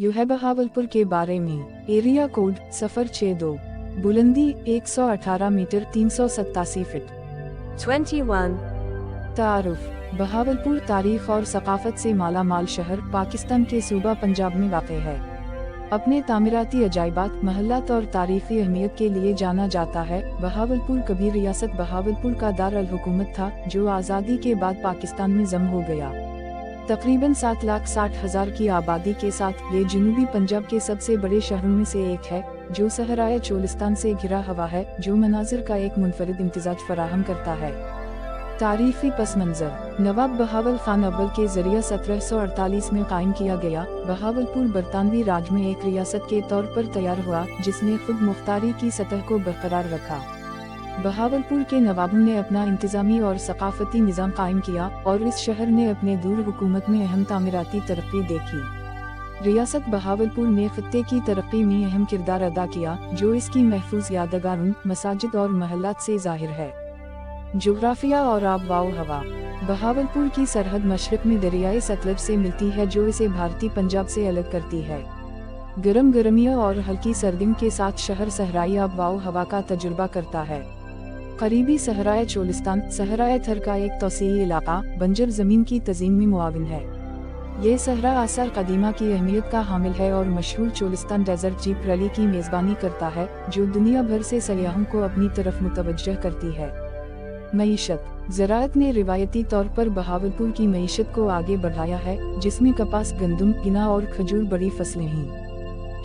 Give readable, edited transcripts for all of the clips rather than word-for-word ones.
You है बहावलपुर के बारे में। एरिया कोड 062, बुलंदी 118 मीटर 387 फीट। 21. तारुफ। बहावलपुर तारीख और सकाफत से माला माल शहर पाकिस्तान के सूबा पंजाब में वाक़ है। अपने तामीराती अजायबात, महल्लात और तारीखी अहमियत के लिए जाना जाता है। बहावलपुर कभी रियासत बहावलपुर का दार अल हुकूमत था, जो आज़ादी के बाद पाकिस्तान में जम हो गया। तकरीबन 7,60,000 की आबादी के साथ ये जनूबी पंजाब के सबसे बड़े शहरों में से एक है, जो सहराए चोलिस्तान से घिरा हुआ है, जो मनाजिर का एक मुनफरिद इम्तिजाज फराहम करता है। तारीखी पस मंजर। नवाब बहावल खान अव्वल के जरिए 1748 में कायम किया गया। बहावलपुर बरतानवी राज में एक रियासत के तौर पर तैयार हुआ, जिसने खुद मुख्तारी की सतह को बरकरार रखा। बहावलपुर के नवाबों ने अपना इंतजामी और सकाफती निज़ाम कायम किया, और इस शहर ने अपने दूर हुकूमत में अहम तामीराती तरक्की देखी। रियासत बहावलपुर ने खत्ते की तरक्की में अहम किरदार अदा किया, जो इसकी महफूज यादगारों, मसाजिद और महल्लात से जाहिर है। जोग्राफिया और आब व हवा। बहावलपुर की सरहद मशरक में दरियाए सतलज से मिलती है, जो इसे भारतीय पंजाब से अलग करती है। गर्म गर्मियों और हल्की सर्दियों के साथ शहर सहराई आब व हवा का तजुर्बा करता है। करीबी सहराए चोलिस्तान, सहराए थर का एक तौसीई इलाका, बंजर जमीन की तज़ीम में मुआविन है। ये सहरा आसार कदीमा की अहमियत का हामिल है और मशहूर चोलिस्तान डेजर्ट जीप रैली की मेज़बानी करता है, जो दुनिया भर से सयाहों को अपनी तरफ मुतवज्जह करती है। मईशत। ज़राअत ने रिवायती तौर पर बहावलपुर की मईशत को आगे बढ़ाया है, जिसमें कपास, गंदम, गिना और खजूर बड़ी फसलें हैं।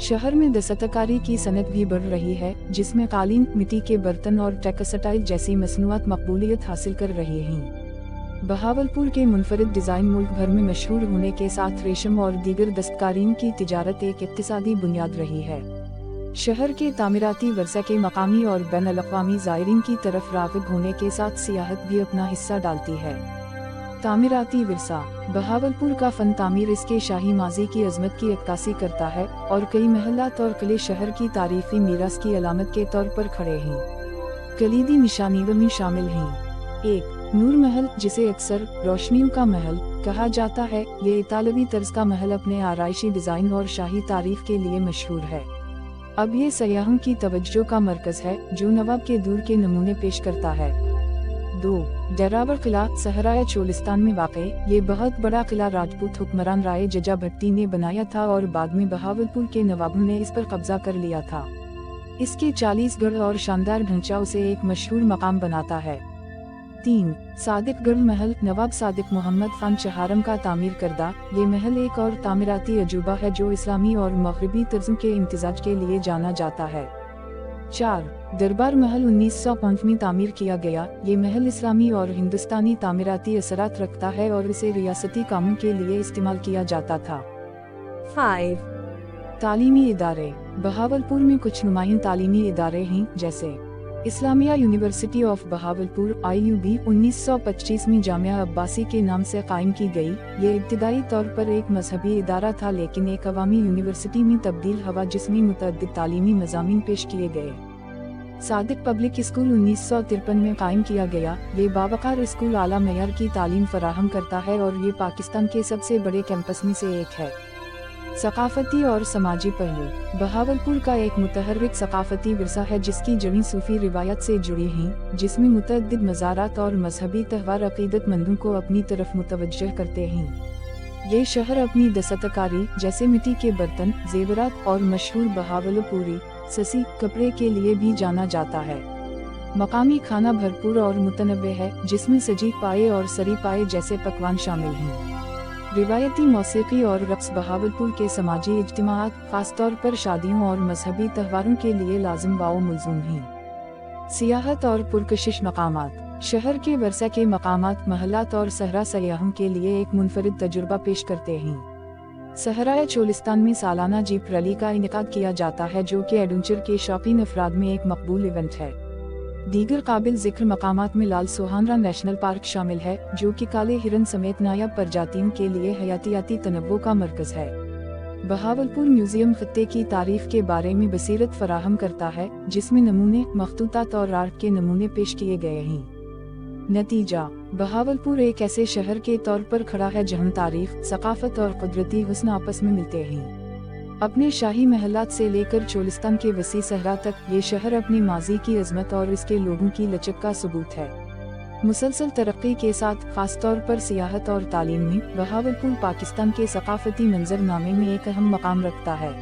शहर में दस्तकारी की सनत भी बढ़ रही है, जिसमें कालीन, मिट्टी के बर्तन और टेक्सटाइल जैसी मसनूआत मकबूलियत हासिल कर रही हैं। बहावलपुर के मुनफरिद डिज़ाइन मुल्क भर में मशहूर होने के साथ रेशम और दीगर दस्तकारियों की तिजारत एक इक्तिसादी बुनियाद रही है। शहर के तामीराती वर्सा के मकामी और बैन अल-अक़वामी ज़ायरीन की तरफ राग़िब होने के साथ सियाहत भी अपना हिस्सा डालती है। तामीराती विरसा। बहावलपुर का फन तामीर इसके शाही माजी की अजमत की अक्कासी करता है, और कई महल्लात और किले शहर की तारीखी मीरास की अलामत के तौर पर खड़े हैं। कलीदी निशानियों में शामिल हैं। 1. नूर महल, जिसे अक्सर रोशनियों का महल कहा जाता है। ये इतालवी तर्ज का महल अपने आराइशी डिज़ाइन और शाही तारीफ के लिए मशहूर है। अब ये सयाहों की तवज्जो का मरकज है, जो नवाब के दूर के नमूने पेश करता है। 2. डेरावर किला, सहराए चोलिस्तान में वाक़। ये बहुत बड़ा किला राजपूत हुक्मरान राय जजा भट्टी ने बनाया था, और बाद में बहावलपुर के नवाबों ने इस पर कब्जा कर लिया था। इसके 40 गढ़ और शानदार ढांचा उसे एक मशहूर मकाम बनाता है। 3. सादिकगढ़ महल, नवाब सादिक मोहम्मद खान चहारम का तामीर करदा। ये महल एक और तामीराती अजूबा है, जो इस्लामी और मगरबी तर्ज़ों के इम्तिजाज के लिए जाना जाता है। 4. दरबार महल 1905 में तामीर किया गया। ये महल इस्लामी और हिंदुस्तानी तामीराती असरात रखता है, और इसे रियासती कामों के लिए इस्तेमाल किया जाता था। 5. तालीमी इदारे। बहावलपुर में कुछ नुमायां तालीमी इदारे हैं, जैसे Islamia university of Bahawalpur (IUB) 1925 में जामिया अब्बासी के नाम से कायम की गई। ये इब्तिदाई तौर पर एक मजहबी इदारा था, लेकिन एक अवामी यूनिवर्सिटी में तब्दील हुआ, जिसमें मुतअद्दिद तालीमी मज़ामीन पेश किए गए। सादिक पब्लिक स्कूल 1953 में कायम किया गया। ये बावकार स्कूल आला मयार की तालीम फराहम करता है, और ये पाकिस्तान के सबसे बड़े कैंपस में से एक है। सकाफती और समाजी पहलू। बहावलपुर का एक मुतहर्रिक सकाफती विरसा है, जिसकी जड़ी सूफी रिवायत से जुड़ी हैं, जिसमें मुतअद्दिद मज़ारात और मजहबी त्यौहार अक़ीदतमंदों को अपनी तरफ मुतवज्जह करते हैं। ये शहर अपनी दस्तकारी, जैसे मिट्टी के बर्तन, जेवरात और मशहूर बहावलपुरी ससी कपड़े के लिए भी जाना जाता है। मकामी खाना भरपूर और मुतनव्वे है, जिसमें सजी पाए और सरी पाए जैसे पकवान शामिल हैं। रिवायती मौसीकी और रक्स बहावलपुर के समाजी इज्तिमाआत, खासतौर पर शादियों और मजहबी त्यौहारों के लिए लाजिम व मुलज़ूम हैं। सियाहत और पुरकशिश मकामात। शहर के वर्सा के मकामात, महल्लात और सहरा सयाहों के लिए एक मुनफरिद तजुर्बा पेश करते हैं। सहराए चोलिस्तान में सालाना जीप रैली का इनेकाद किया जाता है, जो कि एडवेंचर के शौकीन अफराद में एक मकबूल इवेंट है। दीगर काबिल जिक्र मकामात में लाल सोहानरा नेशनल पार्क शामिल है, जो कि काले हिरन समेत नायाब प्रजातियों के लिए हयातियाती तनव्वो का मरकज है। बहावलपुर म्यूजियम खत्ते की तारीफ के बारे में बसीरत फराहम करता है, जिसमें नमूने, मखतूतात और आर्ट के नमूने पेश किए गए हैं। नतीजा। बहावलपुर एक ऐसे शहर के तौर पर खड़ा है जहां तारीख, सकाफत और कुदरती हुस्न आपस में मिलते हैं। अपने शाही महलात से लेकर चोलिस्तान के वसी सहरा तक ये शहर अपनी माजी की अजमत और इसके लोगों की लचक का सबूत है। मुसलसल तरक्की के साथ खास तौर पर सियाहत और तालीम में बहावलपुर पाकिस्तान के सकाफती मंजरनामे में एक अहम मकाम रखता है।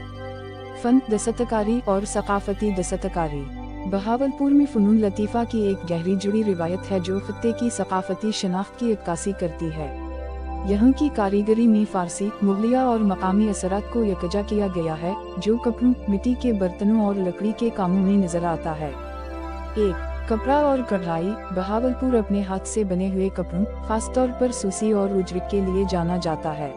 फन, दस्तकारी और सकाफती दस्तकारी। बहावलपुर में फ़नून लतीफ़ा की एक गहरी जुड़ी रिवायत है जो खत्ते की सकाफती शनाख्त की अक्कासी करती है। यहाँ की कारीगरी में फ़ारसी, मुगलिया और मकामी असरात को यकजा किया गया है, जो कपड़ों, मिट्टी के बर्तनों और लकड़ी के कामों में नजर आता है। 1. कपड़ा और कढ़ाई। बहावलपुर अपने हाथ से बने हुए कपड़ों, खासतौर पर सूसी और उजरक के लिए जाना जाता है।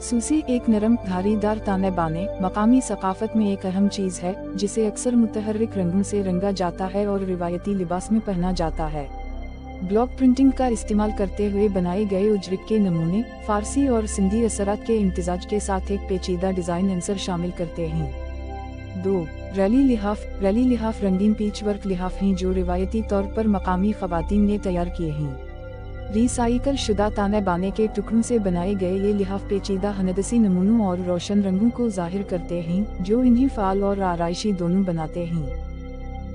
सूसी एक नरम, धारीदार ताने बाने मकामी सकाफत में एक अहम चीज है, जिसे अक्सर मुतहर्रिक रंगों से रंगा जाता है और रिवायती लिबास में पहना जाता है। ब्लॉक प्रिंटिंग का इस्तेमाल करते हुए बनाए गए उजरक के नमूने फारसी और सिंधी असरात के इम्तिजाज के साथ एक पेचीदा डिजाइन अंसर शामिल करते हैं। 2. रैली लिहाफ। रैली लिहाफ रंगीन पीच वर्क लिहाफ हैं जो रिवायती तौर पर मकामी खवातीन ने तैयार किए हैं। रिसाइकल शुदा ताने बाने के टुकड़ों से बनाए गए ये लिहाफ पेचीदा हनदसी नमूनों और रोशन रंगों को जाहिर करते हैं, जो इन्हें फाल और आराइशी दोनों बनाते हैं।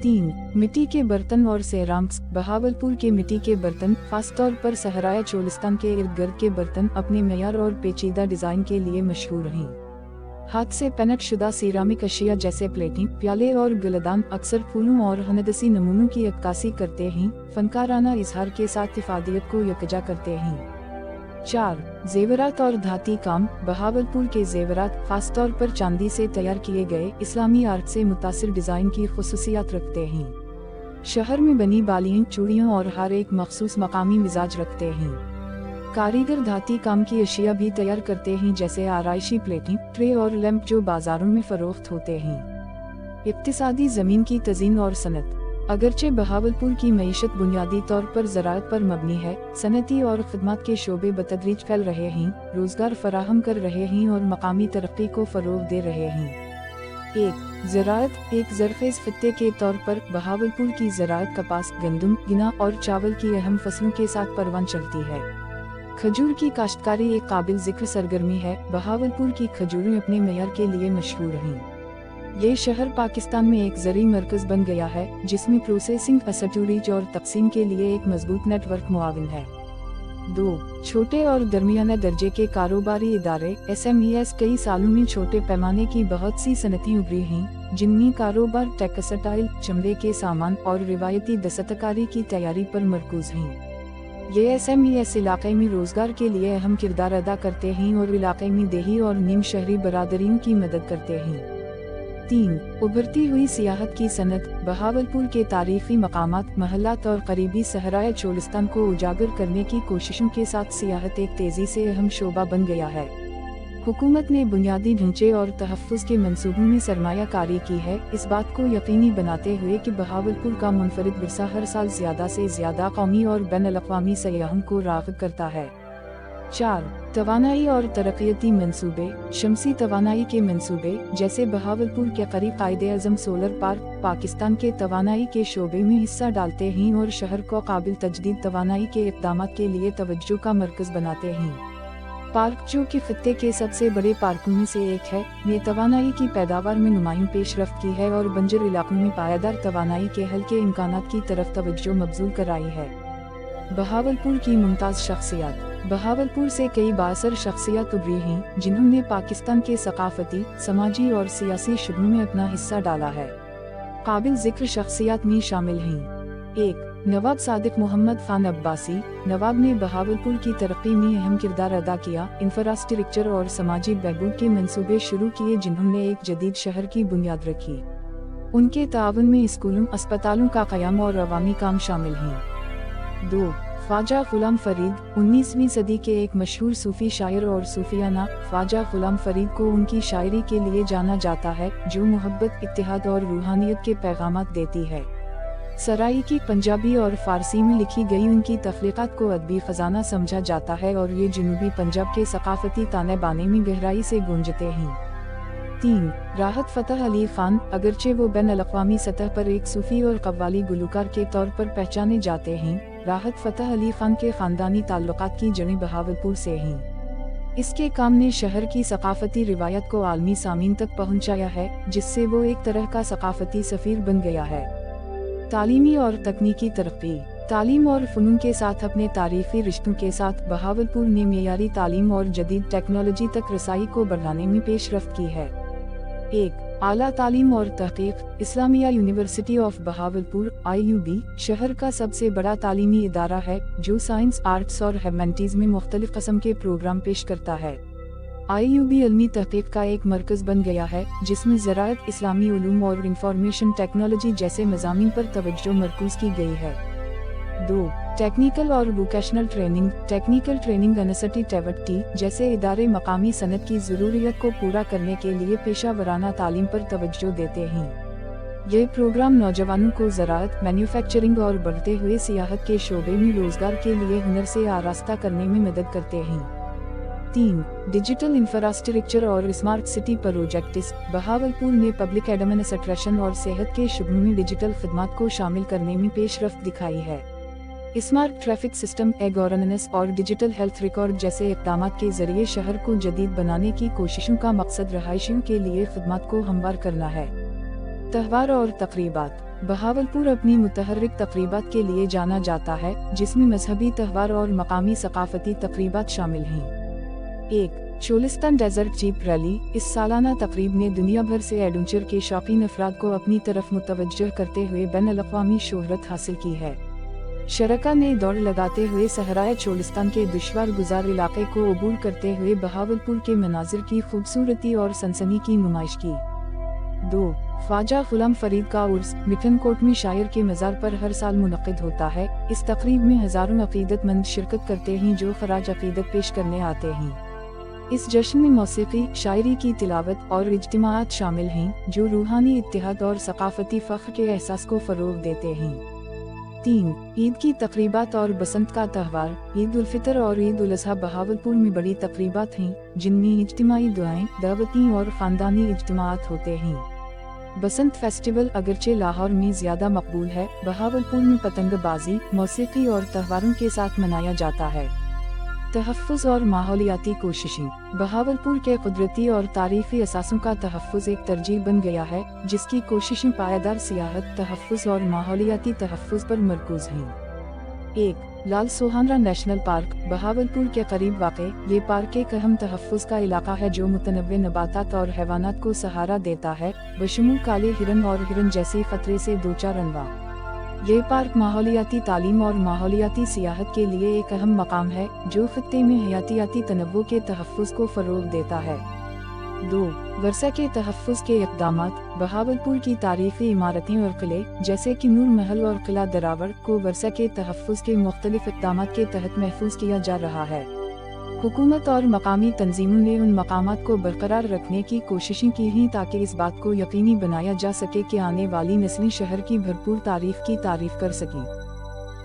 3. मिट्टी के बर्तन और सेरामिक्स। बहावलपुर के मिट्टी के बर्तन, खासतौर पर सहराया चोलिस्तान के इर्द गिर्द के बर्तन, अपने मेयार और पेचीदा डिजाइन के लिए मशहूर हैं। हाथ से पेंट शुदा सिरामिक अशिया जैसे प्लेटें, प्याले और गलदान अक्सर फूलों और हनदसी नमूनों की अक्कासी करते हैं, फनकाराना इजहार के साथ इफादियत को यकजा करते हैं। 4. जेवरात और धाती काम। बहावलपुर के जेवरात, खासतौर पर चांदी से तैयार किए गए, इस्लामी आर्ट से मुतासिर डिजाइन की खुसूसियात रखते हैं। शहर में बनी बालियां, चूड़ियां और हार एक मखसूस मकामी मिजाज रखते हैं। कारीगर धाती काम की अशिया भी तैयार करते हैं, जैसे आराइशी प्लेटें, ट्रे और लैंप, जो बाजारों में फरोख्त होते हैं। इक्तिसादी जमीन की तज़ीन और सनत। अगरचे बहावलपुर की मईशत बुनियादी तौर पर ज़राअत पर मबनी है, सनती और खदमात के शोबे बतदरीज फैल रहे हैं, रोजगार फराहम कर रहे हैं और मकामी तरक्की को फरोग दे रहे हैं। 1. ज़राअत। एक ज़रख़ेज़ खत्ते के तौर पर बहावलपुर की ज़राअत कपास, गंदम, गिना और चावल की अहम फसलों के साथ परवान चलती है। खजूर की काश्तकारी एक काबिल जिक्र सरगर्मी है। बहावलपुर की खजूरें अपने मेयार के लिए मशहूर हैं। ये शहर पाकिस्तान में एक ज़री मरकज़ बन गया है, जिसमें प्रोसेसिंग, स्टोरेज और तक़सीम के लिए एक मजबूत नेटवर्क मुआविन है। 2. छोटे और दरमियाने दर्जे के कारोबारी इदारे SMEs। कई सालों में छोटे पैमाने की बहुत सी सनतें उभरी हैं, जिनमें कारोबार टेक्सटाइल, चमड़े के सामान और रिवायती दस्तकारी की तैयारी पर मरकूज हैं। ये SMEs इलाके में रोजगार के लिए अहम किरदार अदा करते हैं और इलाके में देही और नीम शहरी बरादरियों की मदद करते हैं। 3. उभरती हुई सियाहत की सनत। बहावलपुर के तारीखी मकामात, महलात और करीबी सहराया चोलिस्तान को उजागर करने की कोशिशों के साथ सियाहत एक तेजी से अहम शोबा बन गया है। हुकूमत ने बुनियादी ढांचे और तहफ़्फ़ुज़ के मंसूबों में सरमायाकारी की है, इस बात को यकीनी बनाते हुए कि बहावलपुर का मुनफरिद विरसा हर साल ज़्यादा से ज़्यादा कौमी और बैनुल-अक़वामी सयाहों को राग़िब करता है। 4. तवानाई और तरक्याती मंसूबे। शमसी तवानाई के मंसूबे, जैसे बहावलपुर के करीब कायदे-ए-आज़म सोलर पार्क, पाकिस्तान के तवानाई के शोबे में हिस्सा डालते हैं और शहर को काबिल तजदीद तवानाई के इक़दामात के लिए तवज्जो का मरकज़ बनाते हैं। पार्क, जो कि खत्ते के सबसे बड़े पार्कों में से एक है, ने तवानाई की पैदावार में नुमायां पेशरफ्त की है और बंजर इलाकों में पायादार तवानाई के हल के इम्कानात की तरफ तवज्जो मबज़ूल कराई है। बहावलपुर की मुमताज़ शख्सियात। बहावलपुर से कई बाअसर शख्सियत उभरी हैं, जिन्होंने पाकिस्तान के सकाफती, समाजी और सियासी शुबों में अपना हिस्सा डाला है। काबिल जिक्र शख्सियत में शामिल हैं। 1. नवाब सादिक मोहम्मद खान अब्बासी। नवाब ने बहावलपुर की तरक्की में अहम किरदार अदा किया, इंफ्रास्ट्रक्चर और समाजी बहबूद के मंसूबे शुरू किए, जिन्होंने एक जदीद शहर की बुनियाद रखी। उनके ताउन में स्कूलों, अस्पतालों का क़याम और अवामी काम शामिल हैं। 2. ख्वाजा गुलाम फरीद। 19वीं सदी के एक मशहूर सूफी शायर और सूफियाना, ख्वाजा गुलाम फरीद को उनकी शायरी के लिए जाना जाता है, जो मोहब्बत, इत्तेहाद और रूहानियत के पैगामात देती है। सराइकी, पंजाबी और फारसी में लिखी गई उनकी तख्लीक़ात को अदबी ख़जाना समझा जाता है और ये जनूबी पंजाब के सकाफती ताने बाने में गहराई से गूंजते हैं। 3. राहत फ़तेह अली ख़ान। अगरचे वो बैनुल-अक़वामी सतह पर एक सूफ़ी और कव्वाली गुलकार के तौर पर पहचाने जाते हैं, राहत फ़तेह अली ख़ान के ख़ानदानी ताल्लुक़ात की जड़ें बहावलपुर से हैं। اس کے کام نے شہر کی ثقافتی روایت کو عالمی سامعین تک پہنچایا ہے، جس سے وہ ایک طرح کا ثقافتی سفیر بن گیا ہے۔ تعلیمی اور تکنیکی ترقی۔ تعلیم اور فنون کے ساتھ اپنے تاریخی رشتوں کے ساتھ بہاولپور نے معیاری تعلیم اور جدید ٹیکنالوجی تک رسائی کو بڑھانے میں پیش رفت کی ہے۔ 1. اعلیٰ تعلیم اور تحقیق۔ اسلامیہ یونیورسٹی آف بہاولپور (IUB) شہر کا سب سے بڑا تعلیمی ادارہ ہے، جو سائنس، آرٹس اور ہیومینٹیز میں مختلف قسم کے پروگرام پیش کرتا ہے۔ IUB علمی تحقیق کا ایک مرکز بن گیا ہے، جس میں زراعت، اسلامی علوم اور انفارمیشن ٹیکنالوجی جیسے مضامین پر توجہ مرکوز کی گئی ہے۔ 2. ٹیکنیکل اور ووکیشنل ٹریننگ۔ ٹیکنیکل ٹریننگ انسٹی جیسے ادارے مقامی صنعت کی ضروریات کو پورا کرنے کے لیے پیشہ ورانہ تعلیم پر توجہ دیتے ہیں۔ یہ پروگرام نوجوانوں کو زراعت، مینوفیکچرنگ اور بڑھتے ہوئے سیاحت کے شعبے میں روزگار کے لیے ہنر سے آراستہ کرنے میں مدد کرتے ہیں۔ 3. ڈیجیٹل انفراسٹرکچر اور اسمارٹ سٹی پروجیکٹس۔ بہاولپور نے پبلک ایڈمنسٹریشن اور صحت کے شعبوں میں ڈیجیٹل خدمات کو شامل کرنے میں پیش رفت دکھائی ہے۔ اسمارٹ ٹریفک سسٹم، ای-گورننس اور ڈیجیٹل ہیلتھ ریکارڈ جیسے اقدامات کے ذریعے شہر کو جدید بنانے کی کوششوں کا مقصد رہائشیوں کے لیے خدمات کو ہموار کرنا ہے۔ تہوار اور تقریبات۔ بہاولپور اپنی متحرک تقریبات کے لیے جانا جاتا ہے، جس میں مذہبی تہوار اور مقامی ثقافتی تقریبات شامل ہیں۔ 1. Cholistan desert jeep rally. اس سالانہ تقریب نے دنیا بھر سے ایڈونچر کے شوقین افراد کو اپنی طرف متوجہ کرتے ہوئے بین الاقوامی شہرت حاصل کی ہے۔ شرکاء نے دوڑ لگاتے ہوئے صحرائے چولستان کے دشوار گزار علاقے کو عبور کرتے ہوئے بہاولپور کے مناظر کی خوبصورتی اور سنسنی کی نمائش کی۔ 2. خواجہ غلام فرید کا عرس۔ مٹھن کوٹ میں شاعر کے مزار پر ہر سال منعقد ہوتا ہے۔ اس تقریب میں ہزاروں عقیدت مند شرکت کرتے ہیں جو خراج عقیدت پیش کرنے آتے ہیں۔ اس جشن میں موسیقی، شاعری کی تلاوت اور اجتماعات شامل ہیں، جو روحانی اتحاد اور ثقافتی فخر کے احساس کو فروغ دیتے ہیں۔ 3. عید کی تقریبات اور بسنت کا تہوار۔ عید الفطر اور عید الاضحیٰ بہاولپور میں بڑی تقریبات ہیں، جن میں اجتماعی دعائیں، دعوتیں اور خاندانی اجتماعات ہوتے ہیں۔ بسنت فیسٹیول اگرچہ لاہور میں زیادہ مقبول ہے، بہاولپور میں پتنگ بازی، موسیقی اور تہواروں کے ساتھ منایا جاتا ہے۔ تحفظ اور ماحولیاتی کوششیں۔ بہاولپور کے قدرتی اور تاریخی اثاثوں کا تحفظ ایک ترجیح بن گیا ہے، جس کی کوششیں پائیدار سیاحت، تحفظ اور ماحولیاتی تحفظ پر مرکوز ہیں۔ 1. لال سوہانرا نیشنل پارک۔ بہاولپور کے قریب واقع یہ پارک ایک اہم تحفظ کا علاقہ ہے جو متنوع نباتات اور حیوانات کو سہارا دیتا ہے، بشمول کالے ہرن اور ہرن جیسے خطرے سے دوچار انواع۔ یہ پارک ماحولیاتی تعلیم اور ماحولیاتی سیاحت کے لیے ایک اہم مقام ہے، جو خطے میں حیاتیاتی تنوع کے تحفظ کو فروغ دیتا ہے۔ 2. ورثہ کے تحفظ کے اقدامات۔ بہاولپور کی تاریخی عمارتیں اور قلعے، جیسے کہ نور محل اور قلعہ دراوڑ، کو ورثہ کے تحفظ کے مختلف اقدامات کے تحت محفوظ کیا جا رہا ہے۔ حکومت اور مقامی تنظیموں نے ان مقامات کو برقرار رکھنے کی کوششیں کی ہیں تاکہ اس بات کو یقینی بنایا جا سکے کہ آنے والی نسلیں شہر کی بھرپور تاریخ کی تعریف کر سکیں۔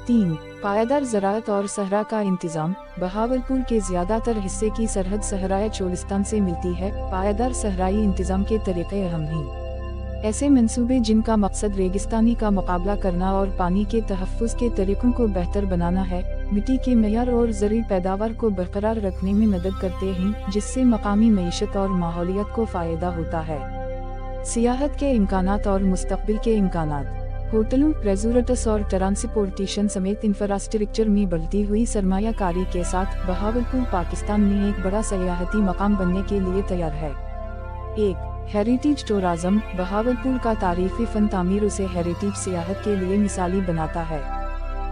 3. پائیدار زراعت اور صحرا کا انتظام۔ بہاولپور کے زیادہ تر حصے کی سرحد صحرائے چولستان سے ملتی ہے۔ پائیدار صحرائی انتظام کے طریقے اہم ہیں۔ ایسے منصوبے جن کا مقصد ریگستانی کا مقابلہ کرنا اور پانی کے تحفظ کے طریقوں کو بہتر بنانا ہے، مٹی کے معیار اور زرعی پیداوار کو برقرار رکھنے میں مدد کرتے ہیں، جس سے مقامی معیشت اور ماحولیات کو فائدہ ہوتا ہے۔ سیاحت کے امکانات اور مستقبل کے امکانات۔ ہوٹلوں، ریزورٹس اور ٹرانسپورٹیشن سمیت انفراسٹرکچر میں بڑھتی ہوئی سرمایہ کاری کے ساتھ بہاولپور پاکستان میں ایک بڑا سیاحتی مقام بننے کے لیے تیار ہے۔ 1. Heritage tourism. بہاولپور کا تاریخی فن تعمیر اسے ہیریٹیج سیاحت کے لیے مثالی بناتا ہے۔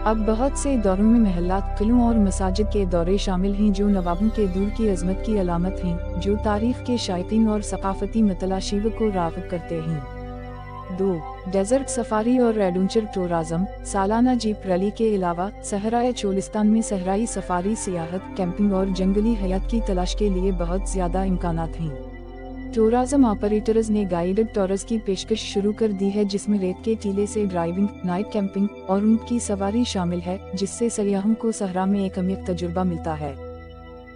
اب بہت سے دوروں میں محلات، قلعوں اور مساجد کے دورے شامل ہیں جو نوابوں کے دور کی عظمت کی علامت ہیں، جو تاریخ کے شائقین اور ثقافتی متلاشیوں کو راغب کرتے ہیں۔ 2. ڈیزرٹ سفاری اور ایڈونچر ٹورازم۔ سالانہ جیپ ریلی کے علاوہ صحرائے چولستان میں صحرائی سفاری، سیاحت، کیمپنگ اور جنگلی حیات کی تلاش کے لیے بہت زیادہ امکانات ہیں۔ ٹورازم آپریٹرز نے گائیڈڈ ٹورز کی پیشکش شروع کر دی ہے، جس میں ریت کے ٹیلے سے ڈرائیونگ، نائٹ کیمپنگ اور اونٹ کی سواری شامل ہے، جس سے سیاحوں کو صحرا میں ایک عمیق تجربہ ملتا ہے۔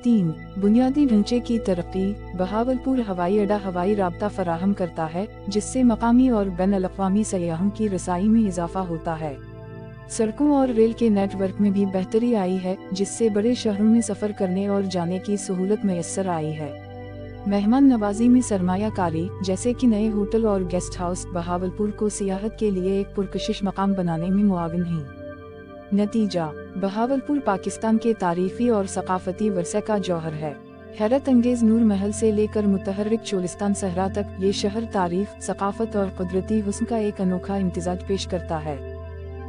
3. بنیادی ڈھانچے کی ترقی۔ بہاولپور ہوائی اڈا ہوائی رابطہ فراہم کرتا ہے، جس سے مقامی اور بین الاقوامی سیاحوں کی رسائی میں اضافہ ہوتا ہے۔ सड़कों और रेल के नेटवर्क में भी बेहतरी आई है, जिससे बड़े शहरों में सफ़र करने और जाने की सहूलत मैसर आई है। मेहमान नवाजी में सरमायाकारी, जैसे कि नए होटल और गेस्ट हाउस, बहावलपुर को सियाहत के लिए एक पुरकशिश मकाम बनाने में मुआविन हैं। नतीजा, बहावलपुर पाकिस्तान के तारीखी और सकाफती वर्से का जौहर है। हैरत अंगेज नूर महल से लेकर मुतहर्रिक चोलिस्तान सहरा तक ये शहर तारीख, सकाफत और कुदरती हुस्न का एक अनोखा इम्तिजाज पेश करता है।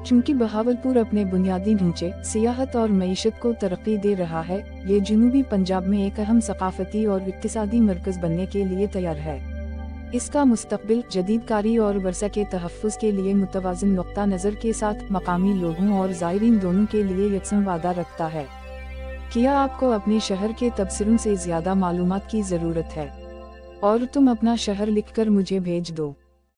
चूँकि बहावलपुर अपने बुनियादी ढांचे, सियाहत और मईशत को तरक्की दे रहा है, ये जनूबी पंजाब में एक अहम सकाफती और इक्तिसादी मरकज बनने के लिए तैयार है। इसका मुस्तकबिल जदीदकारी और वर्सा के तहफ़्फ़ुज़ के लिए मुतवाज़िन नुक्ता नज़र के साथ मकामी लोगों और ज़ायरीन दोनों के लिए यकसम वादा रखता है। क्या आपको अपने शहर के तबसरों से ज़्यादा मालूमात की ज़रूरत है? और तुम अपना शहर लिखकर मुझे भेज दो।